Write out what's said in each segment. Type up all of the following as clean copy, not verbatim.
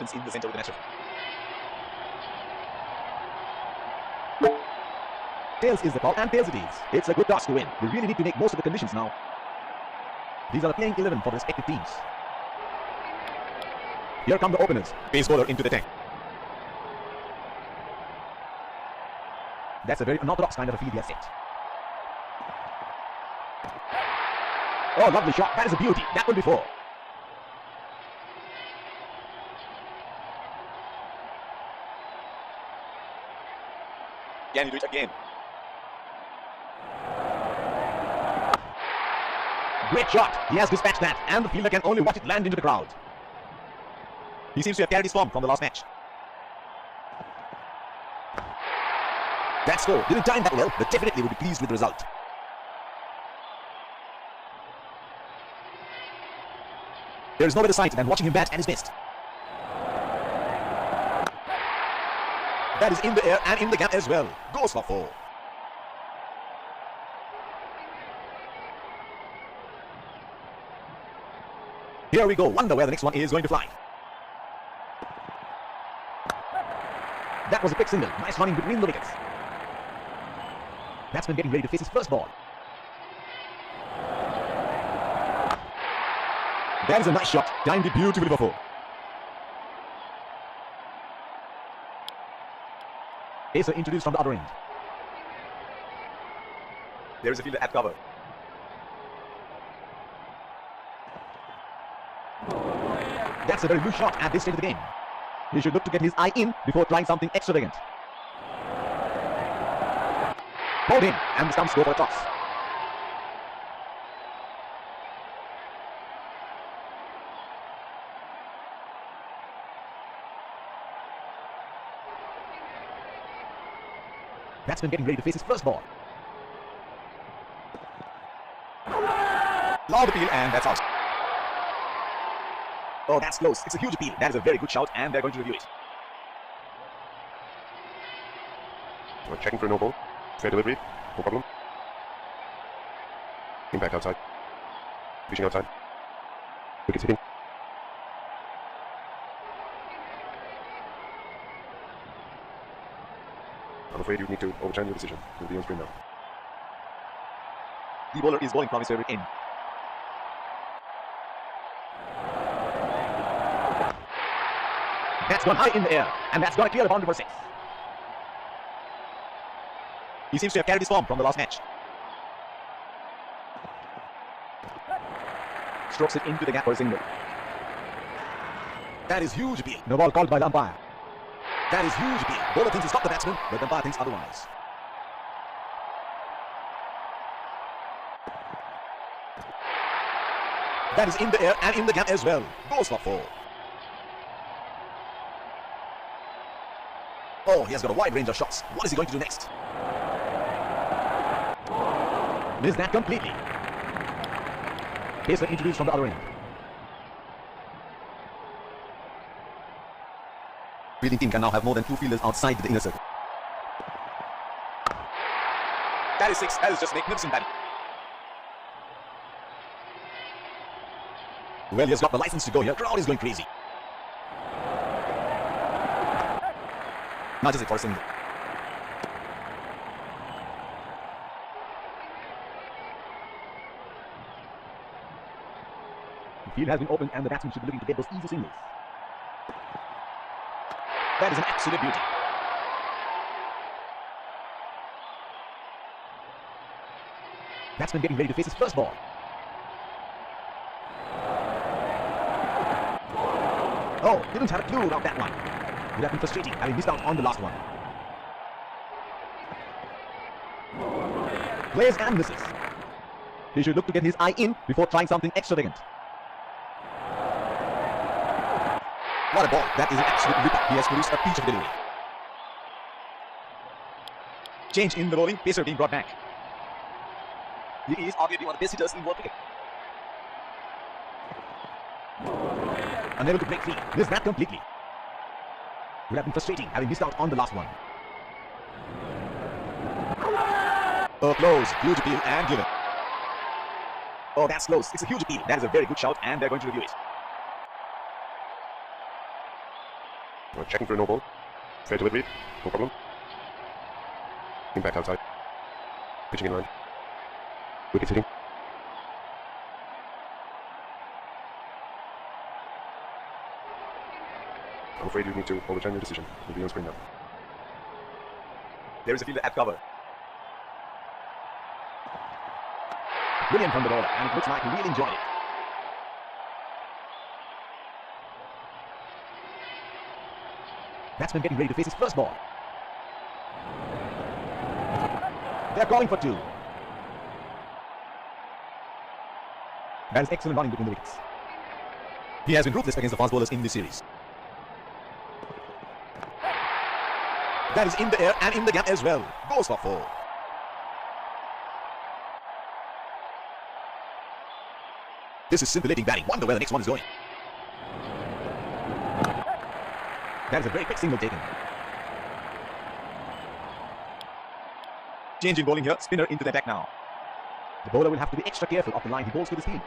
happens in the center of the network. Tails is the call, and tails it is. It's a good toss to win. They really need to make most of the conditions now. These are the playing 11 for the respective teams. Here come the openers. Pace bowler into the tank. That's a very unorthodox kind of a field he has set. Oh, lovely shot. That is a beauty. That will be 4. Can he do it again? Great shot. He has dispatched that, and the fielder can only watch it land into the crowd. He seems to have carried his form from the last match. That score didn't time that well, but definitely would be pleased with the result. There is no better sight than watching him bat at his best. That is in the air and in the gap as well. Goes for 4. Here we go. Wonder where the next one is going to fly. That was a quick single. Nice running between the wickets. Batsman getting ready to face his first ball. That is a nice shot. Timed it beautifully for 4. Pacer introduced from the other end. There is a fielder at cover. That's a very loose shot at this stage of the game. He should look to get his eye in before trying something extravagant. Hold in, and the stumps go for a toss. Batsman getting ready to face his first ball. Loud appeal, and that's out. Oh, that's close. It's a huge appeal. That is a very good shout, and they're going to review it. We're checking for a no ball. Fair delivery. No problem. Impact outside. Fishing outside. Wickets hitting. I'm afraid you need to overturn your decision. You'll be on screen now. The bowler is bowling from his favorite end. That's gone high in the air, and that's gone clear the boundary for 6. He seems to have carried his form from the last match. Strokes it into the gap for a single. That is huge appeal. No ball called by the umpire. That is huge appeal. Bowler thinks he's got the batsman, but the umpire thinks otherwise. That is in the air and in the gap as well. Goes for 4. Oh, he has got a wide range of shots. What is he going to do next? Missed that completely. Pacer introduced from the other end. Fielding team can now have more than 2 fielders outside the inner circle. That is 6. That is just magnificent batting. Well, he has got the license to go here. Crowd is going crazy. Nudges it for a single. The field has been opened, and the batsman should be looking to get those easy singles. That is an absolute beauty. Batsman getting ready to face his first ball. Oh, didn't have a clue about that one. Would have been frustrating having missed out on the last one. Plays and misses. He should look to get his eye in before trying something extravagant. What a ball. That is an absolute ripper. He has produced a peach of delivery. Change in the bowling. Pacer being brought back. He is arguably one of the best hitters in world cricket. Unable to break free. Missed that completely. Would have been frustrating having missed out on the last one. Oh, close. Huge appeal and given. Oh, that's close. It's a huge appeal. That is a very good shout, and they're going to review it. Checking for a no ball. Fair delivery. No problem. Impact outside. Pitching in line. Wicket hitting. I'm afraid you need to overturn your decision. You'll be on screen now. There is a fielder at cover. Brilliant from the bowler, and it looks like he really enjoyed it. Batsman getting ready to face his first ball. They're calling for two. That is excellent running between the wickets. He has been ruthless against the fast bowlers in this series. That is in the air and in the gap as well. Goes for four. This is scintillating batting. Wonder where the next one is going. That is a very quick single taken. Change in bowling here. Spinner into the attack now. The bowler will have to be extra careful of the line he bowls to the speed.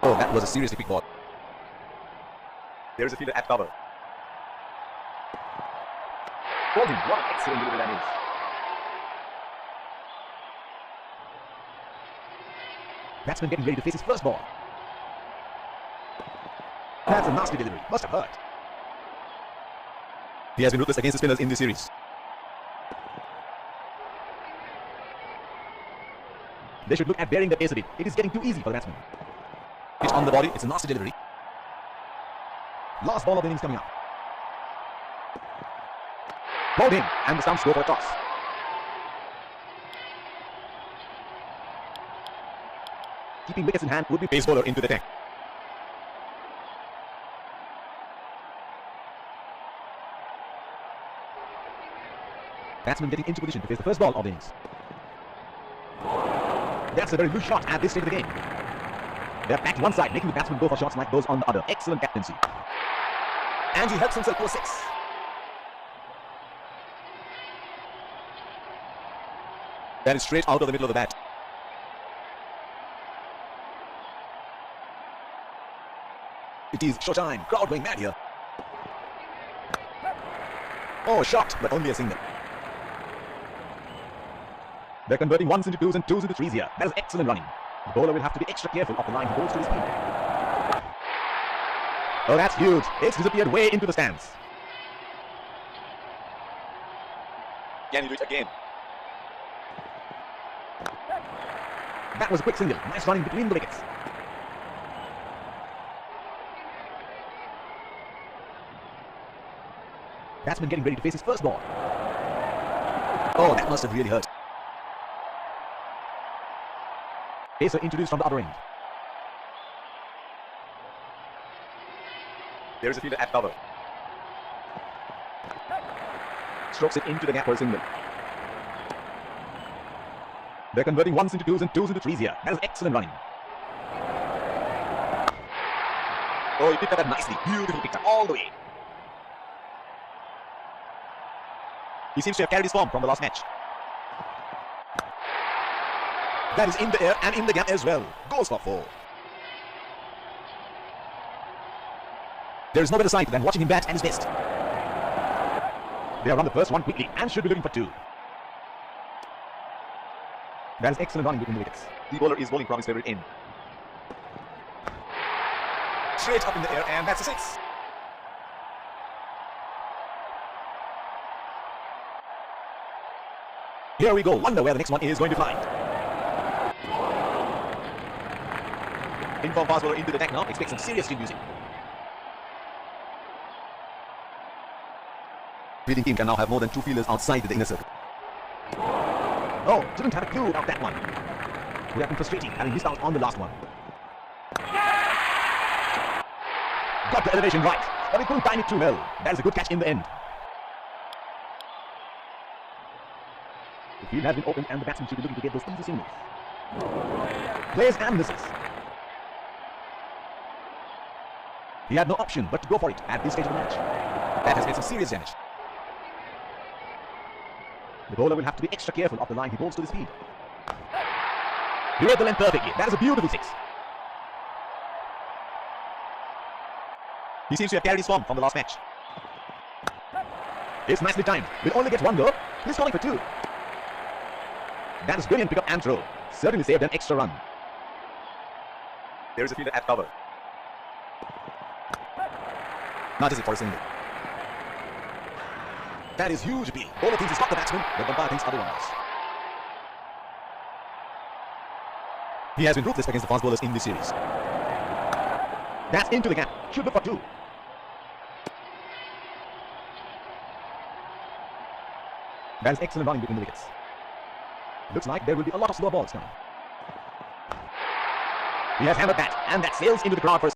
Oh, that was a seriously quick ball. There is a fielder at cover. Hold him. What an excellent delivery that is. Batsman getting ready to face his first ball. That's a nasty delivery. Must have hurt. He has been ruthless against the spinners in this series. They should look at varying the pace a bit. It is getting too easy for the batsman. Pitch on the body. It's a nasty delivery. Last ball of the innings coming up. Bowled in, and the stumps go for a toss. Keeping wickets in hand would be pace bowler into the attack. Batsman getting into position to face the first ball of the innings. That's a very loose shot at this stage of the game. They're packed one side, making the batsman go for shots like those on the other. Excellent captaincy. And he helps himself to a six. That is straight out of the middle of the bat. It is showtime. Crowd going mad here. Oh, shot, but only a single. They're converting ones into twos and twos into threes here. That is excellent running. The bowler will have to be extra careful of the line he bowls to his speed. Oh, that's huge. It's disappeared way into the stands. Can he do it again? That was a quick single. Nice running between the wickets. Batsman getting ready to face his first ball. Oh, that must have really hurt. Pacer introduced from the other end. There is a fielder at cover. Strokes it into the gap for a single. They're converting ones into twos and twos into threes here. That is excellent running. Oh, he picked that up nicely. Beautiful picked up all the way. He seems to have carried his form from the last match. That is in the air and in the gap as well. Goes for four. There is no better sight than watching him bat at his best. They have run the first one quickly and should be looking for two. That is excellent running between the wickets. The bowler is bowling from his favorite end. Straight up in the air, and that's a six. Here we go. Wonder where the next one is going to fly. Inform fast bowler into the attack now. Expect some serious chin music. Fielding team can now have more than two fielders outside the inner circle. Oh, didn't have a clue about that one. Would have been frustrating having missed out on the last one. Got the elevation right, but he couldn't time it too well. That is a good catch in the end. The field has been opened and the batsman should be looking to get those easy singles. Plays and misses. He had no option but to go for it at this stage of the match. That has made some serious damage. The bowler will have to be extra careful of the line he bowls to the speed. He read the length perfectly. That is a beautiful six. He seems to have carried his form from the last match. It's nicely timed. Will only get one goal. He's calling for two. That is brilliant pickup and throw. Certainly saved an extra run. There is a fielder at cover. Not easy for a single. That is huge B. Bowler thinks he's got the batsman, but umpire thinks otherwise. He has been ruthless against the fast bowlers in this series. That's into the gap. Should look for two. That is excellent running between the wickets. Looks like there will be a lot of slow balls now. He has hammered that, and that sails into the crowd for a